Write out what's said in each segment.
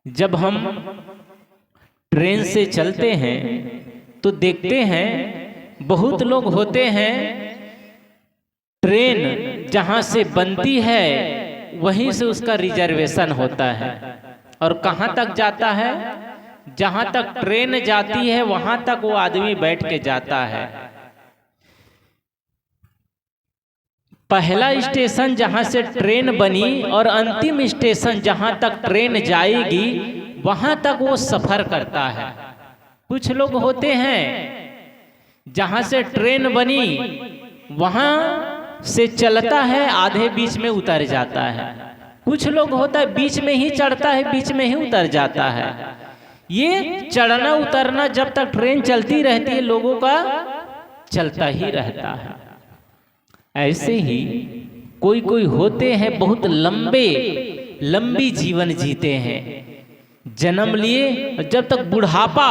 जब हम ट्रेन से चलते हैं तो देखते हैं बहुत लोग होते हैं, ट्रेन जहाँ से बनती है वहीं से उसका रिजर्वेशन होता है और कहाँ तक जाता है, जहाँ तक ट्रेन जाती है वहाँ तक वो आदमी बैठ के जाता है। पहला स्टेशन जहाँ से ट्रेन बनी और अंतिम स्टेशन जहाँ तक ट्रेन जाएगी वहाँ तक वो सफर करता है। कुछ लोग होते हैं जहाँ से ट्रेन बनी वहाँ से चलता है, आधे बीच में उतर जाता है। कुछ लोग होता है बीच में ही चढ़ता है, बीच में ही उतर जाता है। ये चढ़ना उतरना जब तक ट्रेन चलती रहती है लोगों का चलता ही रहता है। ऐसे ही कोई कोई होते हैं बहुत लंबी जीवन जीते हैं, जन्म लिए जब तक बुढ़ापा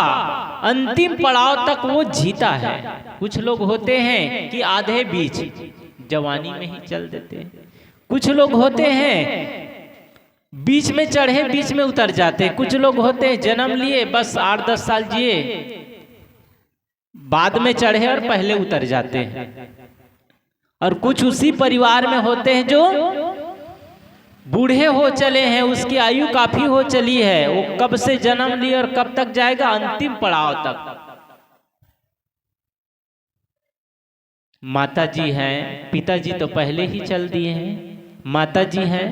अंतिम पड़ाव तक वो जीता है। कुछ लोग होते हैं कि आधे बीच जवानी में ही चल देते हैं। कुछ लोग होते हैं बीच में चढ़े बीच में उतर जाते हैं। कुछ लोग होते हैं जन्म लिए बस 8-10 साल जिए, बाद में चढ़े और पहले उतर जाते हैं। और कुछ उसी परिवार में होते हैं जो बूढ़े हो चले हैं, उसकी आयु काफी हो चली है, वो कब से जन्म लिए और कब तक जाएगा, अंतिम पड़ाव तक। माता जी हैं, पिताजी तो पहले ही चल दिए हैं, माता जी हैं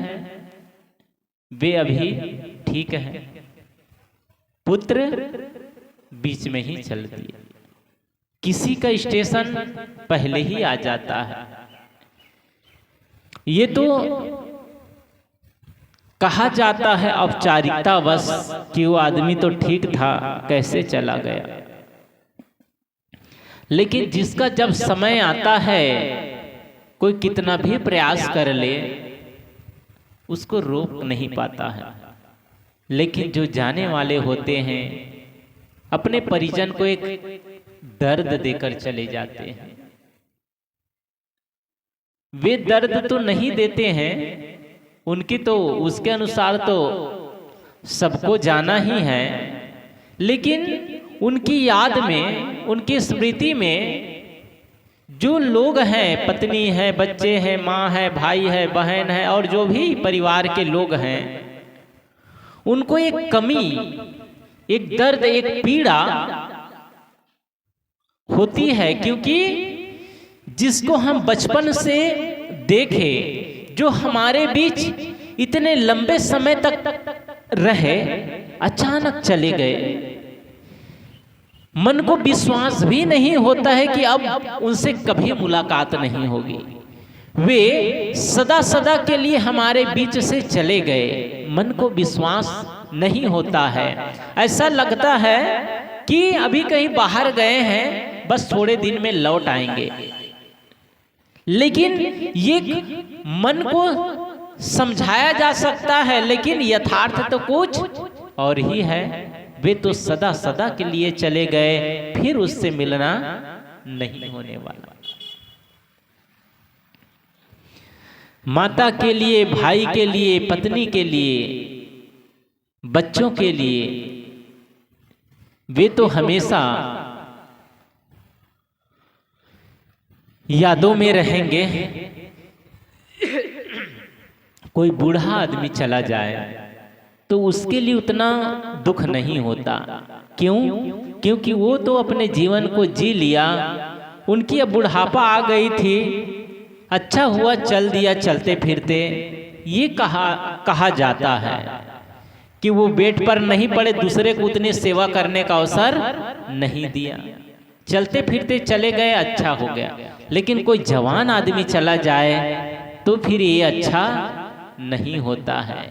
वे अभी ठीक हैं, पुत्र बीच में ही चल दिए, किसी का स्टेशन पहले ही आ जाता है। ये तो कहा जाता है औपचारिकता बस कि वो आदमी तो ठीक था कैसे चला गया, लेकिन जिसका जब समय आता है कोई कितना भी प्रयास कर ले उसको रोक नहीं पाता है। लेकिन जो जाने वाले होते हैं अपने परिजन को एक दर्द देकर चले जाते हैं। वे दर्द तो नहीं देते हैं, उनकी तो उसके अनुसार तो सबको जाना ही है, लेकिन उनकी याद में, उनकी स्मृति में जो लोग हैं, पत्नी है, बच्चे हैं, माँ है, भाई है, बहन है और जो भी परिवार के लोग हैं, उनको एक कमी, एक दर्द, एक पीड़ा होती है। क्योंकि जिसको हम बचपन से देखे, जो हमारे बीच इतने लंबे समय तक रहे, अचानक चले गए, मन को विश्वास भी नहीं होता है कि अब उनसे कभी मुलाकात नहीं होगी। वे सदा सदा के लिए हमारे बीच से चले गए, मन को विश्वास नहीं होता है। ऐसा लगता है कि अभी कहीं बाहर गए हैं, बस थोड़े दिन में लौट आएंगे। लेकिन ये मन को समझाया जा सकता है, लेकिन यथार्थ तो कुछ और ही है। वे तो सदा सदा के लिए चले गए, फिर उससे मिलना नहीं होने वाला। माता के लिए, भाई के लिए, पत्नी के लिए, बच्चों के लिए वे तो हमेशा यादों में रहेंगे। कोई बूढ़ा आदमी चला जाए तो उसके लिए उतना दुख नहीं होता। क्यों? क्योंकि वो तो अपने जीवन को जी लिया, उनकी अब बुढ़ापा आ गई थी, अच्छा हुआ चल दिया चलते फिरते। ये कहा जाता है कि वो बेड पर नहीं पड़े, दूसरे को उतनी सेवा करने का अवसर नहीं दिया, चलते फिरते चले गए, अच्छा हो गया। लेकिन कोई जवान आदमी चला जाए तो फिर ये अच्छा नहीं होता है।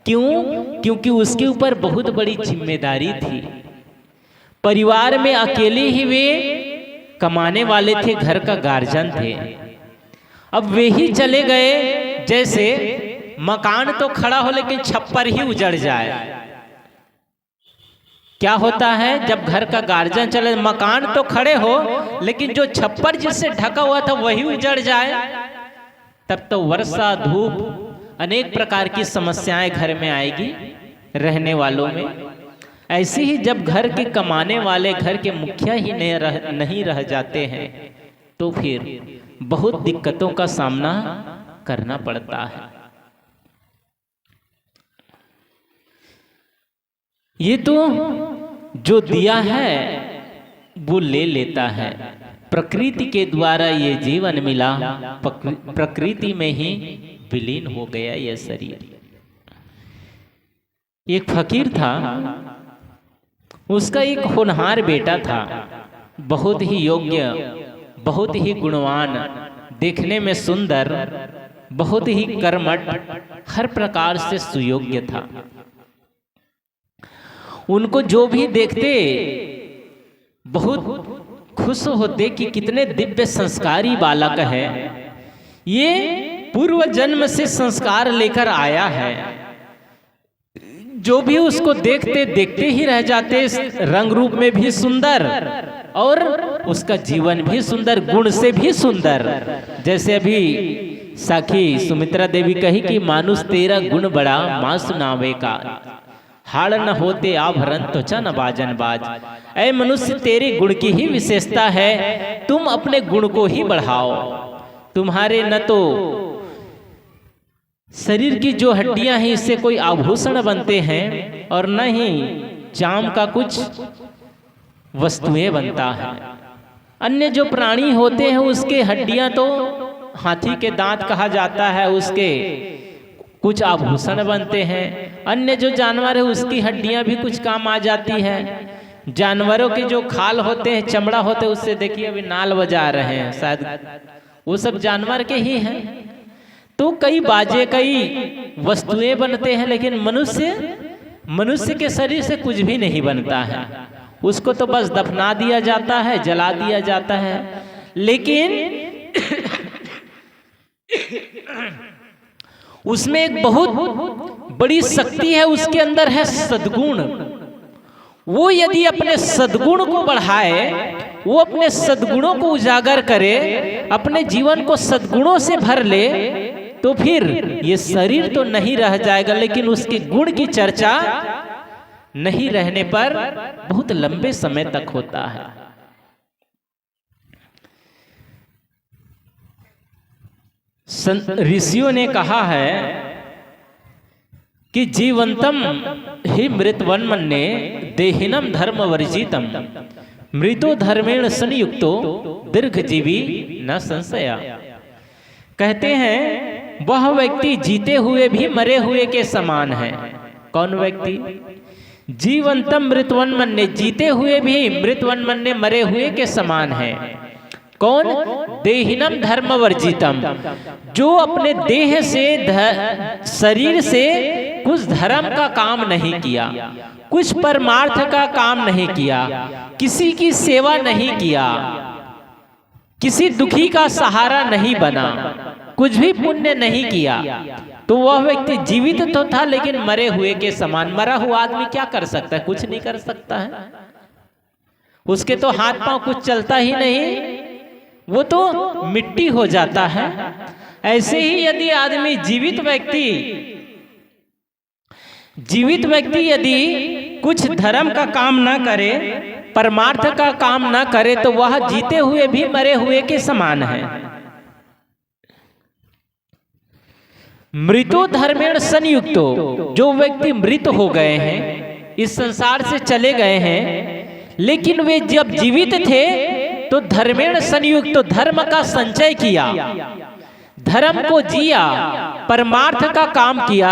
क्यों? क्योंकि उसके ऊपर बहुत बड़ी जिम्मेदारी थी। परिवार में अकेले ही वे कमाने वाले थे, घर का गार्जियन थे। अब वे ही चले गए, जैसे मकान तो खड़ा हो लेकिन छप्पर ही उजड़ जाए। क्या होता है जब घर का गार्जियन चले, मकान तो खड़े हो लेकिन जो छप्पर जिससे ढका हुआ था वही उजड़ जाए, तब तो वर्षा धूप अनेक प्रकार की समस्याएं घर में आएगी। रहने वालों में। ऐसे ही जब घर के कमाने वाले, घर के मुखिया ही नहीं रह जाते हैं तो फिर बहुत दिक्कतों का सामना करना पड़ता है। ये तो जो दिया है वो ले लेता है, प्रकृति के द्वारा ये जीवन मिला, प्रकृति में ही विलीन हो गया यह शरीर। एक फकीर था, उसका एक होनहार बेटा था, बहुत ही योग्य, बहुत ही गुणवान, देखने में सुंदर, बहुत ही कर्मठ, हर प्रकार से सुयोग्य था। उनको जो भी देखते बहुत खुश होते कि कितने दिव्य संस्कारी बालक है, ये पूर्व जन्म से संस्कार लेकर आया है। जो भी उसको देखते देखते ही रह जाते, रंग रूप में भी सुंदर और उसका जीवन भी सुंदर, गुण से भी सुंदर। जैसे अभी साखी सुमित्रा देवी कही कि मानुष तेरा गुण बड़ा, मां सुनावे का, हाड़ न होते आभरण तो न बाजन बाज। ऐ मनुष्य, तेरे गुण की ही विशेषता है, तुम अपने गुण को ही बढ़ाओ। तुम्हारे न तो शरीर की जो हड्डियां हैं इससे कोई आभूषण बनते हैं और न ही चाम का कुछ वस्तुएं बनता है। अन्य जो प्राणी होते हैं उसके हड्डियां तो हाथी के दांत कहा जाता है, उसके कुछ आभूषण बनते हैं। अन्य जो जानवर है उसकी हड्डियां भी कुछ काम आ जाती है। जानवरों के जो खाल होते हैं, चमड़ा होते हैं, उससे देखिए अभी नाल बजा रहे हैं, शायद वो सब जानवर के ही हैं। तो कई बाजे, कई वस्तुएं बनते हैं, लेकिन मनुष्य के शरीर से कुछ भी नहीं बनता है। उसको तो बस दफना दिया जाता है, जला दिया जाता है। लेकिन उसमें एक बहुत बड़ी शक्ति है, उसके अंदर है सद्गुण। वो यदि अपने सद्गुण को बढ़ाए, वो अपने सद्गुणों को उजागर करे, अपने जीवन को सद्गुणों से भर ले, तो फिर ये शरीर तो नहीं रह जाएगा, लेकिन उसके गुण की चर्चा नहीं रहने पर बहुत लंबे समय तक होता है। ऋषियों ने कहा है कि जीवंतम ही मृतवन मन्ये देहिनम धर्म वर्जितम, मृतो धर्मेण संयुक्तो दीर्घजीवी न संशया। कहते हैं वह व्यक्ति जीते हुए भी मरे हुए के समान है। कौन व्यक्ति? जीवंतम मृतवन मन्ये, जीते हुए भी मृतवन मन्ये, मरे हुए के समान है। कौन? देहिनम धर्म वर्जितम, जो अपने देह से, शरीर से कुछ धर्म का काम नहीं किया, कुछ परमार्थ का काम नहीं किया, किसी की सेवा नहीं किया, किसी दुखी का सहारा नहीं बना, कुछ भी पुण्य नहीं किया, तो वह व्यक्ति जीवित तो था लेकिन मरे हुए के समान। मरा हुआ आदमी क्या कर सकता है? कुछ नहीं कर सकता है। उसके तो हाथ पांव कुछ चलता ही नहीं, वो तो मिट्टी हो जाता है। ऐसे ही यदि आदमी जीवित व्यक्ति यदि कुछ धर्म का काम ना करे, परमार्थ का काम ना करे, तो वह जीते हुए भी मरे हुए के समान है। मृतो धर्मेण संयुक्तो, जो व्यक्ति मृत हो गए हैं, इस संसार से चले गए हैं, लेकिन वे जब जीवित थे तो धर्मेण संयुक्त, तो धर्म का संचय किया, धर्म को जिया, परमार्थ का काम किया,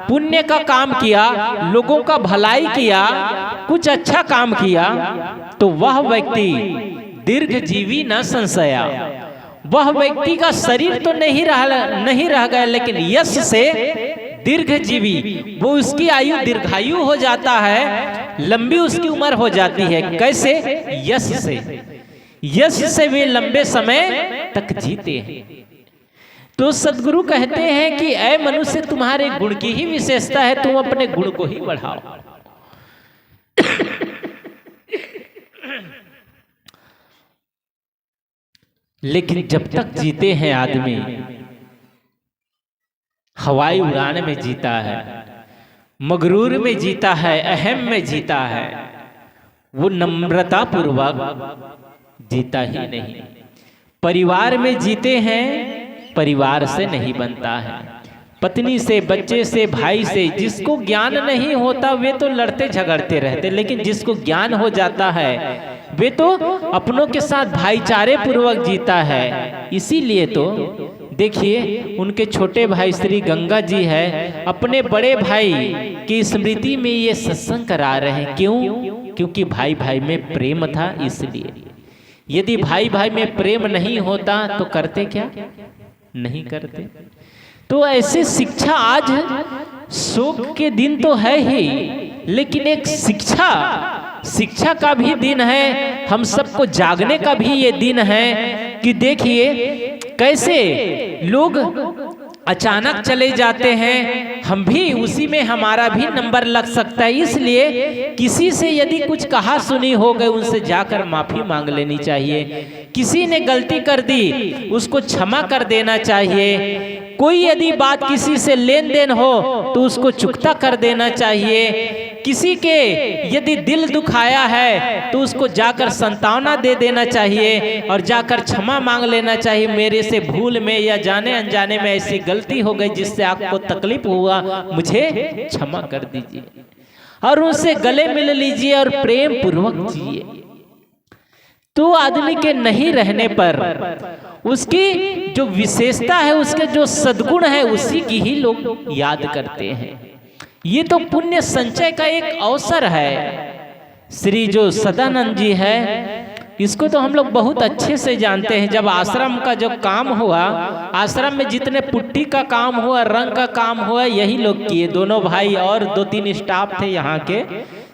पुण्य का काम किया, लोगों का भलाई किया, कुछ अच्छा काम किया, तो वह व्यक्ति दीर्घजीवी न संशया। वह व्यक्ति का शरीर तो नहीं रह गया, लेकिन यश से दीर्घजीवी, वो उसकी आयु दीर्घायु हो जाता है, लंबी उसकी उम्र हो जाती है। कैसे? यश से। यश से वे लंबे समय तक जीते हैं। तो सद्गुरु कहते हैं कि ऐ मनुष्य, तुम्हारे गुण की ही विशेषता है, तुम अपने गुण को ही बढ़ाओ। लेकिन जब तक जीते हैं आदमी, हवाई उड़ान में जीता है, मगरूर में जीता है, अहम में जीता है, वो नम्रता पूर्वक जीता ही नहीं। परिवार में जीते हैं, परिवार से नहीं बनता है। पत्नी से, बच्चे से, भाई से, जिसको ज्ञान नहीं होता वे तो लड़ते झगड़ते रहते, लेकिन जिसको ज्ञान हो जाता है वे तो अपनों के साथ भाईचारे पूर्वक जीता है। इसीलिए तो देखिए उनके छोटे भाई श्री गंगा जी है, अपने बड़े भाई की स्मृति में ये सत्संग करा रहे हैं। क्यों? क्योंकि भाई भाई में प्रेम था, इसलिए। यदि भाई भाई में प्रेम नहीं होता तो करते क्या? नहीं करते। तो ऐसे शिक्षा, आज शोक के दिन तो है ही, लेकिन एक शिक्षा का भी दिन है, हम सबको जागने का भी ये दिन है कि देखिए कैसे लोग अचानक चले जाते हैं, हम भी उसी में हमारा भी नंबर लग सकता है। इसलिए किसी से यदि कुछ कहा सुनी हो गए, उनसे जाकर माफी मांग लेनी चाहिए। किसी ने गलती कर दी, उसको क्षमा कर देना चाहिए। कोई यदि बात किसी से लेन देन हो तो उसको चुकता कर देना चाहिए। किसी के यदि दिल दुखाया है तो उसको जाकर सांत्वना दे देना चाहिए और जाकर क्षमा मांग लेना चाहिए। मेरे से भूल में या जाने अनजाने में ऐसी गलती हो गई जिससे आपको तकलीफ हुआ, मुझे क्षमा कर दीजिए, और उनसे गले मिल लीजिए और प्रेम पूर्वक जिए। तो आदमी के नहीं रहने पर उसकी जो विशेषता है, उसके जो सद्गुण है, उसी की ही लोग याद करते हैं। ये तो पुण्य संचय का एक अवसर है। श्री जो सदानंद जी है, इसको तो हम लोग बहुत अच्छे से जानते हैं। जब आश्रम का जो काम हुआ, आश्रम में जितने पुट्टी का काम हुआ, रंग का काम हुआ, यही लोग किए। दोनों भाई और 2-3 स्टाफ थे यहाँ के,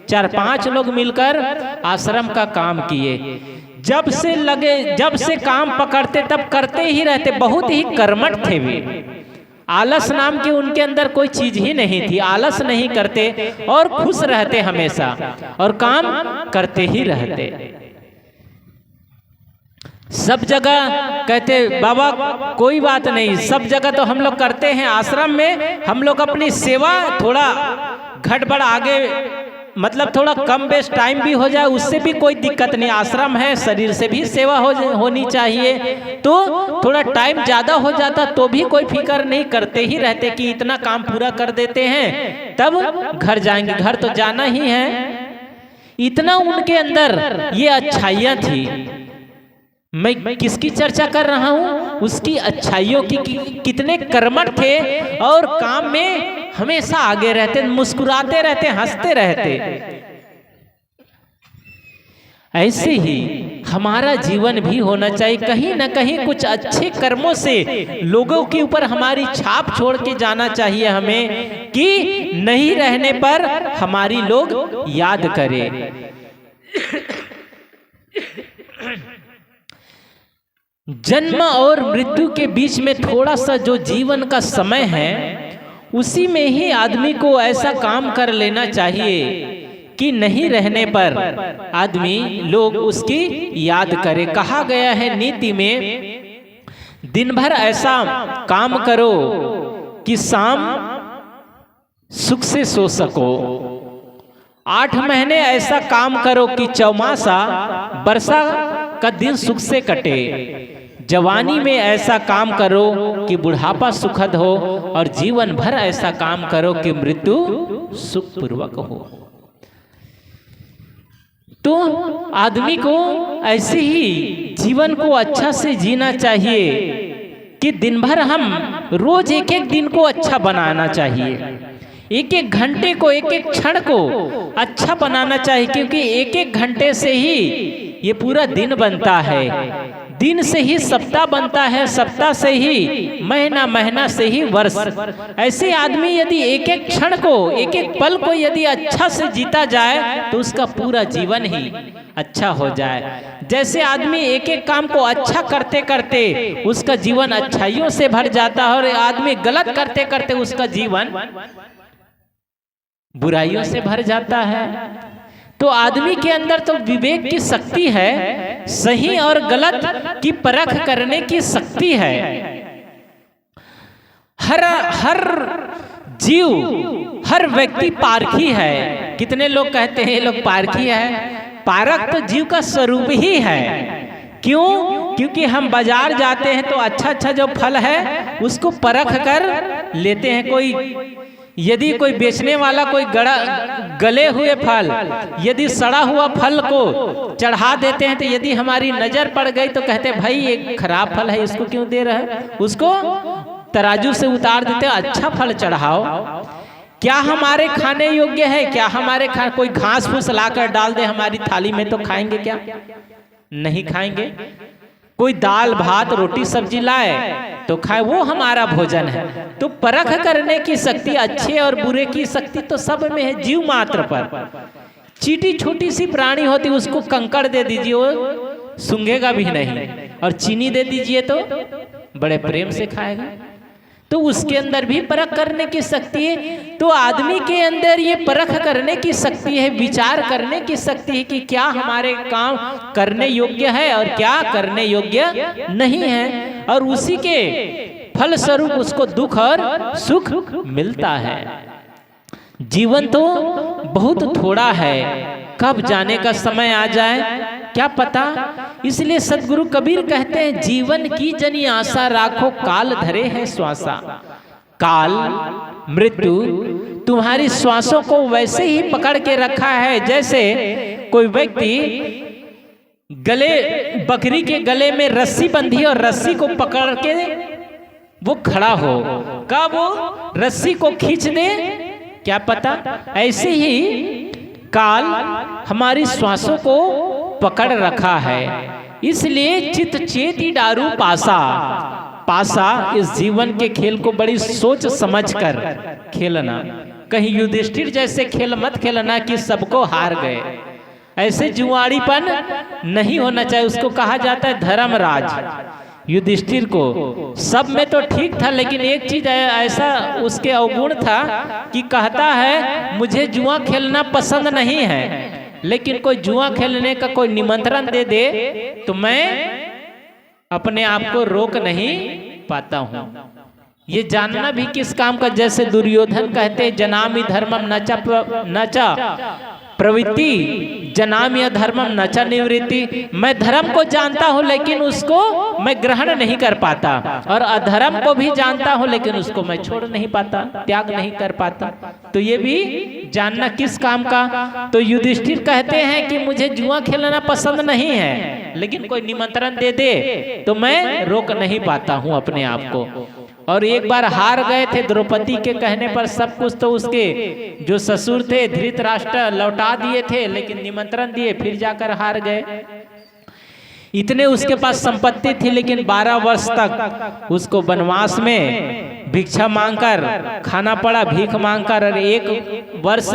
4-5 लोग मिलकर आश्रम का काम किए। जब से काम पकड़ते तब करते ही रहते। बहुत ही कर्मठ थे वे। आलस नाम की उनके अंदर कोई चीज ही नहीं थी। आलस नहीं करते और खुश रहते हमेशा, और काम करते ही रहते। सब जगह कहते बाबा कोई बात नहीं, सब जगह तो हम लोग करते हैं, आश्रम में हम लोग अपनी सेवा थोड़ा घटबड़ आगे, मतलब थोड़ा कम बेस टाइम भी हो जाए, उससे भी कोई दिक्कत नहीं। आश्रम है, शरीर से भी सेवा होनी चाहिए, तो थोड़ा टाइम ज्यादा हो जाता तो भी कोई फिक्र नहीं, करते ही रहते कि इतना काम पूरा कर देते हैं तब घर जाएंगे, घर तो जाना ही है। इतना उनके अंदर ये अच्छाइयाँ थी। मैं किसकी चर्चा कर रहा हूँ? उसकी अच्छाइयों की। कितने कर्मठ थे और काम में हमेशा आगे रहते, मुस्कुराते रहते, हंसते रहते। ऐसे ही हमारा जीवन भी होना चाहिए। कहीं ना कहीं कुछ अच्छे कर्मों से लोगों के ऊपर हमारी छाप छोड़ के जाना चाहिए हमें, कि नहीं रहने पर हमारी लोग याद करें। जन्म और मृत्यु के बीच में थोड़ा सा जो जीवन का समय है, उसी में ही आदमी को ऐसा काम कर लेना चाहिए कि नहीं रहने पर आदमी लोग उसकी याद करे। कहा गया है नीति में, दिन भर ऐसा काम करो कि शाम सुख से सो सको। 8 महीने ऐसा काम करो कि चौमासा वर्षा का दिन सुख से कटे। जवानी में ऐसा काम करो कि बुढ़ापा सुखद हो, और जीवन भर ऐसा काम करो कि मृत्यु सुखपूर्वक हो। तो आदमी को ऐसे ही जीवन को अच्छा से जीना चाहिए कि दिन भर हम रोज एक दिन को अच्छा बनाना चाहिए। एक घंटे को, एक क्षण को अच्छा बनाना चाहिए, क्योंकि एक घंटे से ही ये पूरा दिन बनता है। दिन से ही सप्ताह बनता है, सप्ताह से ही महीना, महीना से ही वर्ष। ऐसे आदमी यदि एक क्षण को, एक पल को यदि अच्छा से जीता जाए तो उसका पूरा जीवन ही अच्छा हो जाए। जैसे आदमी एक काम को अच्छा करते करते उसका जीवन अच्छाइयों से भर जाता है, और आदमी गलत करते करते उसका जीवन बुराइयों से भर जाता है। तो आदमी के अंदर तो विवेक की शक्ति है, सही और गलत की परख करने की शक्ति है। हर जीव हर व्यक्ति पारखी है। कितने लोग कहते हैं ये लोग पारखी है? पारक तो जीव का स्वरूप ही है। क्यों? क्योंकि हम बाजार जाते हैं तो अच्छा अच्छा जो फल है उसको परख कर लेते हैं। यदि कोई बेचने वाला कोई गले हुए फल, यदि सड़ा हुआ फल को चढ़ा देते हैं तो यदि हमारी नजर पड़ गई तो कहते हैं भाई ये खराब फल है, इसको क्यों दे रहे हैं? उसको तराजू से उतार देते हैं, अच्छा फल चढ़ाओ। क्या हमारे खाने योग्य है? क्या हमारे कोई घास फूस लाकर डाल दे हमारी थाली में तो खाएंगे क्या? नहीं खाएंगे। कोई दाल भात रोटी सब्जी लाए तो खाए, वो हमारा भोजन है। तो परख करने की शक्ति, अच्छे और बुरे की शक्ति तो सब में है, जीव मात्र पर। चींटी छोटी सी प्राणी होती, उसको कंकड़ दे दीजिए वो सूंघेगा भी नहीं, और चीनी दे दीजिए तो बड़े प्रेम से खाएगा। तो उसके अंदर भी परख करने की शक्ति है। तो आदमी के अंदर ये परख करने की शक्ति है, विचार करने की शक्ति है कि क्या हमारे काम करने योग्य है और क्या करने योग्य नहीं है, और उसी के फल स्वरूप उसको दुख और सुख मिलता है। जीवन तो बहुत थोड़ा है, कब जाने का समय आ जाए क्या पता। इसलिए सदगुरु कबीर कहते हैं, जीवन की जनी आशा राखो, काल धरे है श्वासा। काल मृत्यु तुम्हारी श्वासों को वैसे ही पकड़ के रखा है जैसे कोई व्यक्ति बकरी के गले में रस्सी बंधी और रस्सी को पकड़ के वो खड़ा हो, कब वो रस्सी को खींच दे क्या पता। ऐसे ही काल हमारी श्वासों को पकड़ रखा है। इसलिए चित चेती डारू पासा। पासा इस जीवन के खेल को बड़ी सोच समझकर खेलना। कहीं युधिष्ठिर जैसे खेल मत खेलना कि सबको हार गए। ऐसे जुआड़ीपन नहीं होना चाहिए। उसको कहा जाता है धर्मराज। युधिष्ठिर को सब में तो ठीक था, लेकिन एक चीज ऐसा उसके अवगुण था कि कहता है मुझे जुआ खेलना पसंद नहीं है, लेकिन कोई जुआ खेलने का कोई निमंत्रण दे दे तो मैं अपने आप को रोक नहीं पाता हूँ। ये जानना भी किस काम का। जैसे दुर्योधन कहते जनामि धर्मम नचा प्रवृत्ति, जनामि धर्मम नचा निवृत्ति। मैं धर्म को जानता हूँ लेकिन उसको मैं ग्रहण नहीं कर पाता, और अधर्म को भी जानता हूँ लेकिन उसको मैं छोड़ नहीं पाता, त्याग नहीं कर पाता। तो ये भी जानना किस काम का। तो युधिष्ठिर कहते हैं कि मुझे जुआ खेलना पसंद नहीं है, लेकिन कोई निमंत्रण दे दे तो मैं रोक नहीं पाता हूँ अपने आप को। और एक बार हार गए थे द्रौपदी के कहने पर सब कुछ, तो उसके जो ससुर थे धृतराष्ट्र लौटा दिए थे, लेकिन निमंत्रण दिए फिर जाकर हार गए। इतने उसके पास संपत्ति थी, लेकिन 12 वर्ष तक उसको वनवास में भिक्षा मांगकर खाना पड़ा, भीख मांगकर, और 1 वर्ष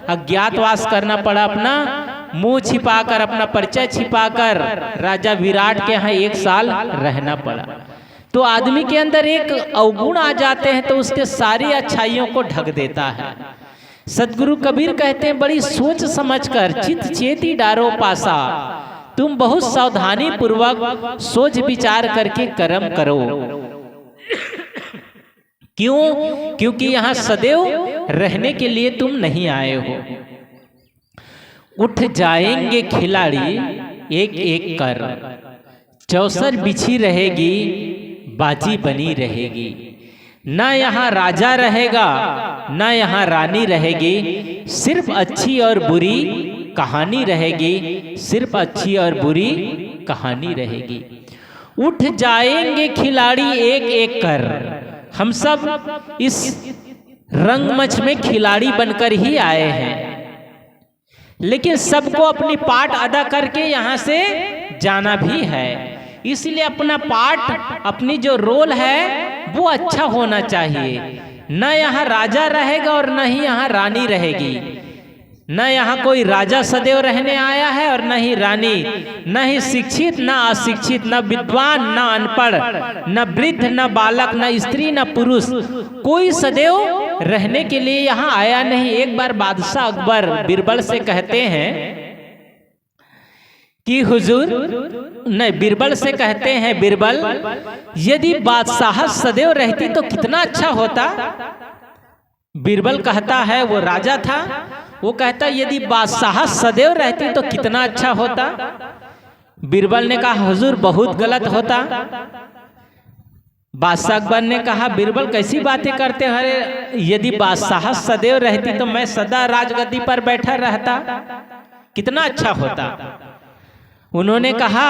अज्ञातवास करना पड़ा। अपना मुंह छिपाकर, अपना परिचय छिपाकर राजा विराट के यहाँ 1 साल रहना पड़ा। तो आदमी के अंदर एक अवगुण आ जाते हैं तो उसके सारी अच्छाइयों को ढक देता है। सदगुरु कबीर कहते हैं बड़ी सोच समझकर चित चेती डारो पासा। तुम बहुत सावधानी पूर्वक सोच विचार करके कर्म करो। क्यों? क्योंकि यहाँ सदैव रहने के लिए तुम नहीं आए हो। उठ जाएंगे खिलाड़ी एक एक कर, चौसर बिछी रहेगी, बाजी बनी रहेगी। ना यहाँ राजा रहेगा, ना यहाँ रानी रहेगी, सिर्फ अच्छी और बुरी कहानी रहेगी, सिर्फ अच्छी और बुरी कहानी रहेगी। उठ जाएंगे खिलाड़ी एक एक कर। हम सब इस रंगमंच में खिलाड़ी बनकर ही आए हैं, लेकिन सबको अपनी पार्ट अदा करके यहाँ से जाना भी है। इसलिए अपना पार्ट, अपनी जो रोल है वो अच्छा होना चाहिए। न यहाँ राजा रहेगा और न ही यहाँ रानी रहेगी। न यहाँ कोई राजा सदैव रहने आया है और न ही रानी, न ही शिक्षित न अशिक्षित, न विद्वान न अनपढ़, न वृद्ध न बालक, न स्त्री न पुरुष, कोई सदैव रहने के लिए यहाँ आया नहीं। एक बार बादशाह अकबर बीरबल से कहते हैं कि हुजूर, नहीं बीरबल से कहते हैं, बीरबल यदि बादशाह सदैव रहती तो कितना अच्छा होता। बीरबल कहता है, वो राजा था, वो कहता यदि बादशाह सदैव रहती तो कितना अच्छा होता। बीरबल ने कहा हुजूर बहुत गलत होता। बादशाह अकबर ने कहा बीरबल कैसी बातें करते हो, अरे यदि बादशाह सदैव रहती तो मैं सदा राजगद्दी पर बैठा रहता, कितना अच्छा होता। उन्होंने कहा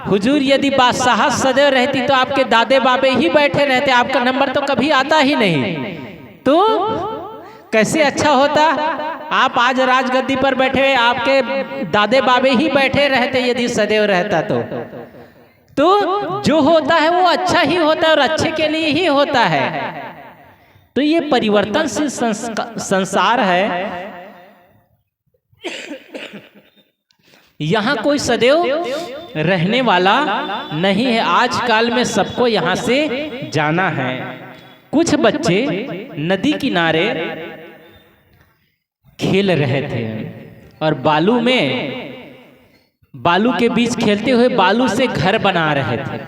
हुजूर यदि बादशाह सदैव रहती तो आपके दादे बाबे ही बैठे रहते, आपका नंबर तो कभी आता ही नहीं, तो कैसे अच्छा होता। आप आज राजगद्दी पर बैठे, आपके दादे बाबे ही बैठे रहते यदि सदैव रहता तो जो होता है वो अच्छा ही होता है और अच्छे के लिए ही होता है। तो ये परिवर्तनशील संसार है, यहाँ कोई सदैव रहने वाला नहीं है। आजकल में सबको यहाँ से जाना है। कुछ बच्चे नदी किनारे खेल रहे थे और बालू के बीच खेलते हुए बालू से घर बना रहे थे।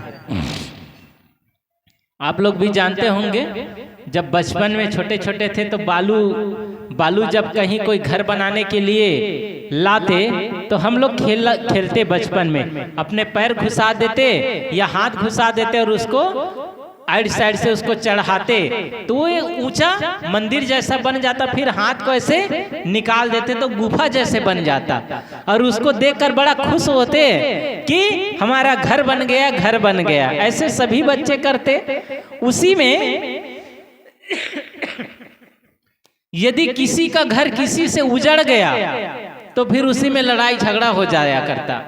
आप लोग भी जानते होंगे जब बचपन में छोटे छोटे थे तो बालू जब कहीं कोई घर बनाने के लिए लाते तो हम लोग खेलते बचपन में, अपने पैर घुसा देते या हाथ घुसा देते और उसको साइड से उसको चढ़ाते तो वो ऊंचा मंदिर जैसा बन जाता, फिर हाथ को ऐसे निकाल देते तो गुफा जैसे बन जाता और उसको देखकर बड़ा खुश होते कि हमारा घर बन गया, घर बन गया। ऐसे सभी बच्चे करते। उसी में यदि किसी का घर किसी से उजड़ गया तो फिर उसी में लड़ाई झगड़ा हो जाया करता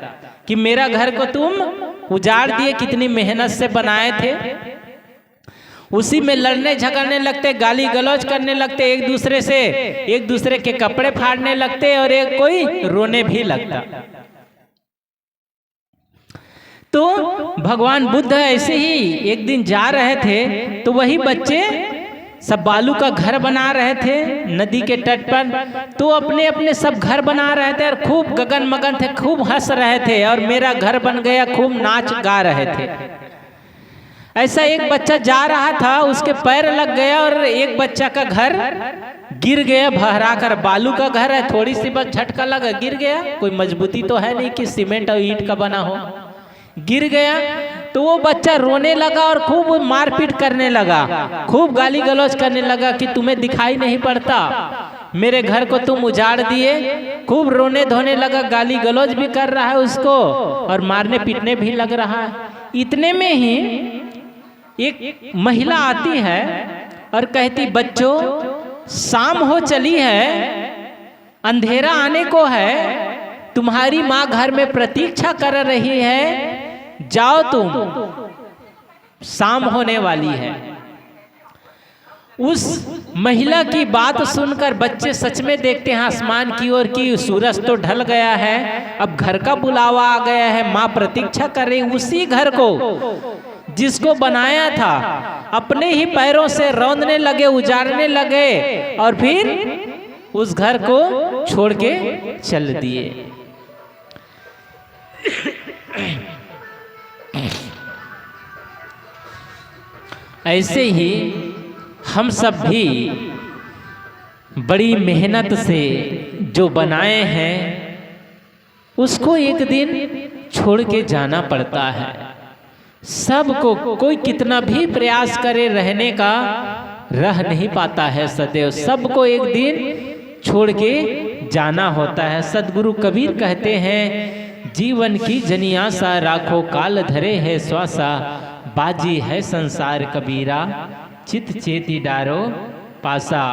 कि मेरा घर को तुम उजाड़ दिए, कितनी मेहनत से बनाए थे। उसी में लड़ने झगड़ने लगते, गाली गलौज करने लगते एक दूसरे से, एक दूसरे के कपड़े फाड़ने लगते और एक कोई रोने भी लगता। तो भगवान बुद्ध ऐसे ही एक दिन जा रहे थे तो वही बच्चे सब बालू का घर बना रहे थे नदी के तट पर। तो अपने अपने सब घर बना रहे थे और खूब गगन मगन थे, खूब हंस रहे थे और मेरा घर बन गया, खूब नाच गा रहे थे। ऐसा एक बच्चा जा रहा था, उसके पैर लग गया और एक बच्चा का घर गिर गया भहरा कर। बालू का घर है, थोड़ी सी बस झटका लगा गिर गया, कोई मजबूती तो है नहीं कि सीमेंट और ईंट का बना हो, गिर गया। तो वो बच्चा रोने लगा और खूब मारपीट करने लगा, खूब गाली गलौज करने लगा कि तुम्हें दिखाई नहीं पड़ता, मेरे घर को तुम उजाड़ दिए। खूब रोने धोने लगा, गाली गलौज भी कर रहा है उसको और मारने पीटने भी लग रहा है। इतने में ही एक महिला आती है और कहती बच्चों शाम हो चली है, अंधेरा आने को है, तुम्हारी माँ घर में प्रतीक्षा कर रही है, जाओ तुम, शाम होने वाली है। उस महिला की बात सुनकर बच्चे सच में देखते हैं आसमान की ओर कि सूरज तो ढल गया है, अब घर का बुलावा आ गया है, माँ प्रतीक्षा कर रही। उसी घर को जिसको बनाया था अपने ही पैरों से रौंदने लगे, उजाड़ने लगे और फिर उस घर को छोड़ के चल दिए। ऐसे ही हम सब भी बड़ी मेहनत से जो बनाए हैं उसको एक दिन छोड़ के जाना पड़ता है। सबको कोई कितना भी प्रयास करे रहने का, रह नहीं पाता है सदैव, सबको एक दिन छोड़ के जाना होता है। सदगुरु कबीर कहते हैं जीवन की जनियासा राखो काल धरे है श्वासा, बाजी है संसार कबीरा चित चेती डारो पासा।